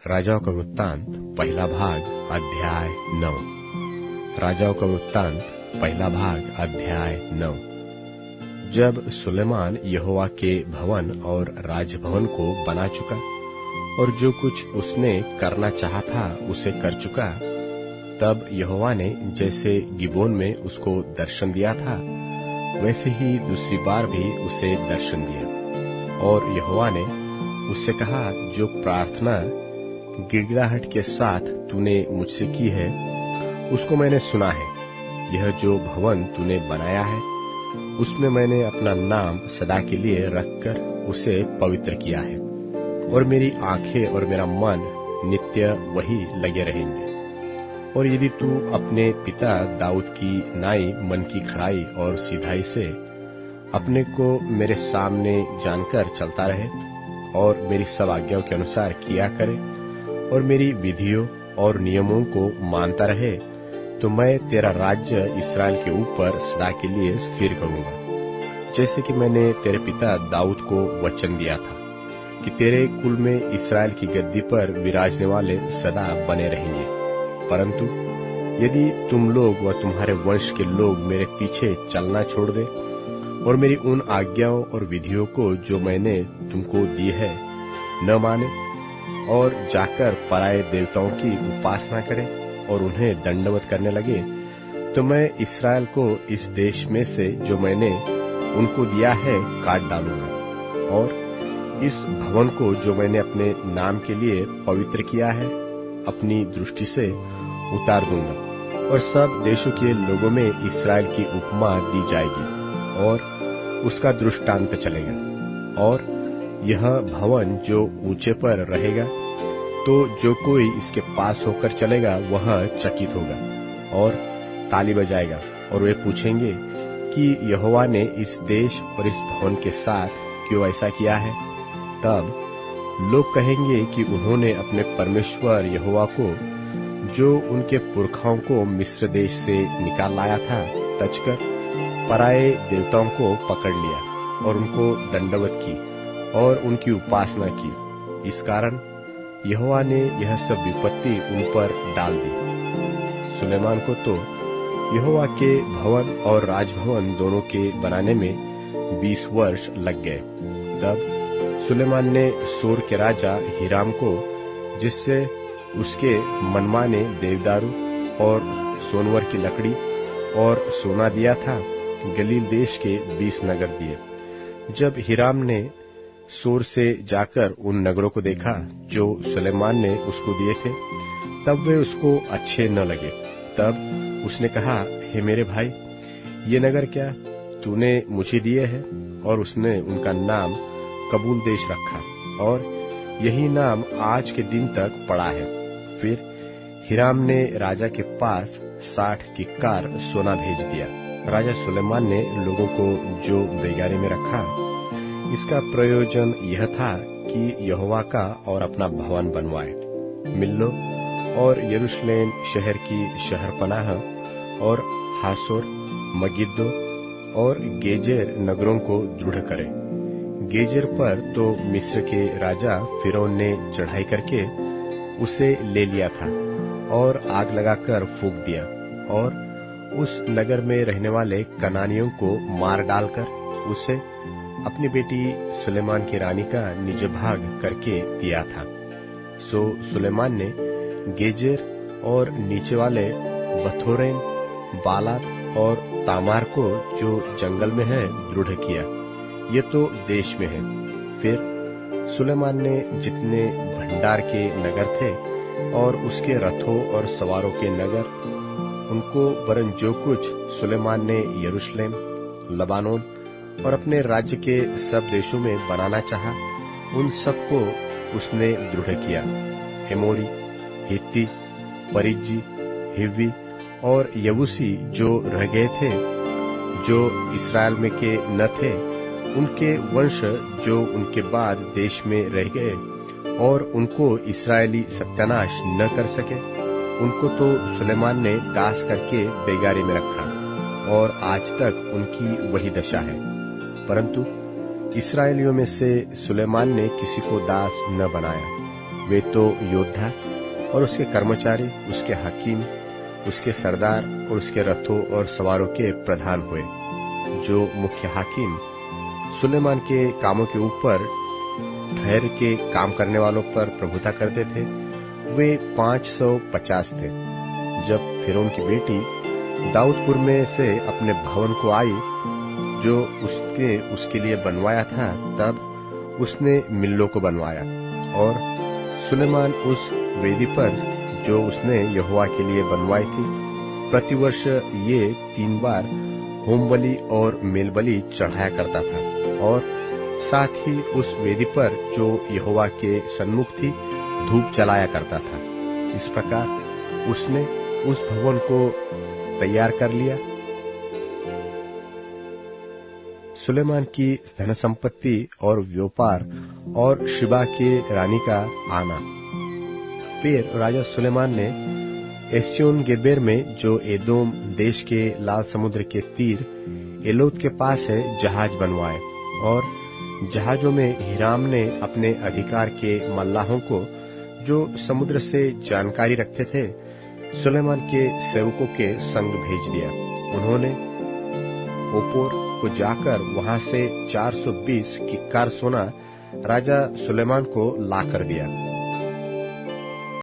राजाओं का वृत्तांत पहला भाग अध्याय 9। राजाओं का वृत्तांत पहला भाग अध्याय 9। जब सुलेमान यहोवा के भवन और राजभवन को बना चुका और जो कुछ उसने करना चाहा था उसे कर चुका, तब यहोवा ने जैसे गिबोन में उसको दर्शन दिया था वैसे ही दूसरी बार भी उसे दर्शन दिया। और यहोवा ने उससे कहा, जो प्रार्थना गिड़गिड़ाहट के साथ तूने मुझसे की है उसको मैंने सुना है। यह जो भवन तूने बनाया है उसमें मैंने अपना नाम सदा के लिए रखकर उसे पवित्र किया है, और मेरी आंखें और मेरा मन नित्य वही लगे रहेंगे। और यदि तू अपने पिता दाऊद की नाई मन की खड़ाई और सिधाई से अपने को मेरे सामने जानकर चलता रहे और मेरी सब आज्ञाओं के अनुसार किया करे और मेरी विधियों और नियमों को मानता रहे, तो मैं तेरा राज्य इस्राएल के ऊपर सदा के लिए स्थिर करूंगा, जैसे कि मैंने तेरे पिता दाऊद को वचन दिया था कि तेरे कुल में इस्राएल की गद्दी पर विराजने वाले सदा बने रहेंगे। परंतु यदि तुम लोग व तुम्हारे वंश के लोग मेरे पीछे चलना छोड़ दे और मेरी उन आज्ञाओं और विधियों को जो मैंने तुमको दी है न माने और जाकर पराये देवताओं की उपासना करें और उन्हें दंडवत करने लगे, तो मैं इस्राएल को इस देश में से जो मैंने उनको दिया है काट डालूंगा और इस भवन को जो मैंने अपने नाम के लिए पवित्र किया है अपनी दृष्टि से उतार दूंगा। और सब देशों के लोगों में इस्राएल की उपमा दी जाएगी और उसका दृष्टांत चलेगा। और यह भवन जो ऊंचे पर रहेगा, तो जो कोई इसके पास होकर चलेगा वह चकित होगा और ताली बजाएगा, और वे पूछेंगे कि यहोवा ने इस देश और इस भवन के साथ क्यों ऐसा किया है। तब लोग कहेंगे कि उन्होंने अपने परमेश्वर यहोवा को, जो उनके पुरखाओं को मिस्र देश से निकाल लाया था, तजकर पराये देवताओं को पकड़ लिया और उनको दंडवत की और उनकी उपासना की। इस कारण यहोवा ने यह सब विपत्ति उन पर डाल दी। सुलेमान को तो यहोवा के भवन और राजभवन दोनों के बनाने में 20 वर्ष लग गए। तब सुलेमान ने सोर के राजा हिराम को, जिससे उसके मनमाने देवदारू और सोनवर की लकड़ी और सोना दिया था, गलील देश के 20 नगर दिए। जब हिराम ने सोर से जाकर उन नगरों को देखा जो सुलेमान ने उसको दिए थे, तब वे उसको अच्छे न लगे। तब उसने कहा, हे मेरे भाई, ये नगर क्या तूने मुझे दिए हैं? और उसने उनका नाम कबूल देश रखा और यही नाम आज के दिन तक पड़ा है। फिर हिराम ने राजा के पास 60 किक्कार सोना भेज दिया। राजा सुलेमान ने लोगों को जो बेगारी में रखा, इसका प्रयोजन यह था कि यहोवा का और अपना भवन बनवाए। मिल्लो और यरूशलेम शहर की शहरपनाह और हासोर, मगिद्दो और गेजेर नगरों को दृढ़ करे। गेजेर पर तो मिस्र के राजा फिरौन ने चढ़ाई करके उसे ले लिया था और आग लगाकर फूंक दिया और उस नगर में रहने वाले कनानियों को मार डालकर उसे अपनी बेटी सुलेमान की रानी का निज भाग करके दिया था। सो सुलेमान ने गेजेर और नीचे वाले बथोरेन, बालात और तामार को, जो जंगल में है, दृढ़ किया। ये तो देश में है। फिर सुलेमान ने जितने भंडार के नगर थे और उसके रथों और सवारों के नगर, उनको वरन जो कुछ सुलेमान ने यरूशलेम, लबानोन और अपने राज्य के सब देशों में बनाना चाहा, उन सबको उसने दृढ़ किया। हेमोरी, हित्ती, परिज्जी, हिव्वी और यबूसी जो रह गए थे, जो इस्राएल में के न थे, उनके वंश जो उनके बाद देश में रह गए और उनको इस्राएली सत्यानाश न कर सके, उनको तो सुलेमान ने दास करके बेगारी में रखा और आज तक उनकी वही दशा है। परंतु इस्राएलियों में से सुलेमान ने किसी को दास न बनाया, वे तो योद्धा और उसके कर्मचारी, उसके हकीम, उसके सरदार और उसके रथों और सवारों के प्रधान हुए। जो मुख्य हाकिम सुलेमान के कामों के ऊपर ठहर के काम करने वालों पर प्रभुता करते थे, वे 550 थे। जब फिरौन की बेटी दाऊदपुर में से अपने भवन को आई जो उसने उसके लिए बनवाया था, तब उसने मिल्लो को बनवाया और सुलेमान उस वेदी पर जो उसने यहोवा के लिए बनवाई थी, प्रतिवर्ष ये 3 बार होमबलि और मेलबलि चढ़ाया करता था और साथ ही उस वेदी पर जो यहोवा के सन्मुख थी धूप जलाया करता था। इस प्रकार उसने उस भवन को तैयार कर लिया। सुलेमान की धन संपत्ति और व्यापार और शिबा के रानी का आना। फिर राजा सुलेमान ने एस्योन गेबेर में, जो एदोम देश के लाल समुद्र के तीर एलोत के पास है, जहाज बनवाए और जहाजों में हिराम ने अपने अधिकार के मल्लाहों को, जो समुद्र से जानकारी रखते थे, सुलेमान के सेवकों के संग भेज दिया। उन्होंने ओपोर को जाकर वहां से 420 किक्कार सोना राजा सुलेमान को ला कर दिया।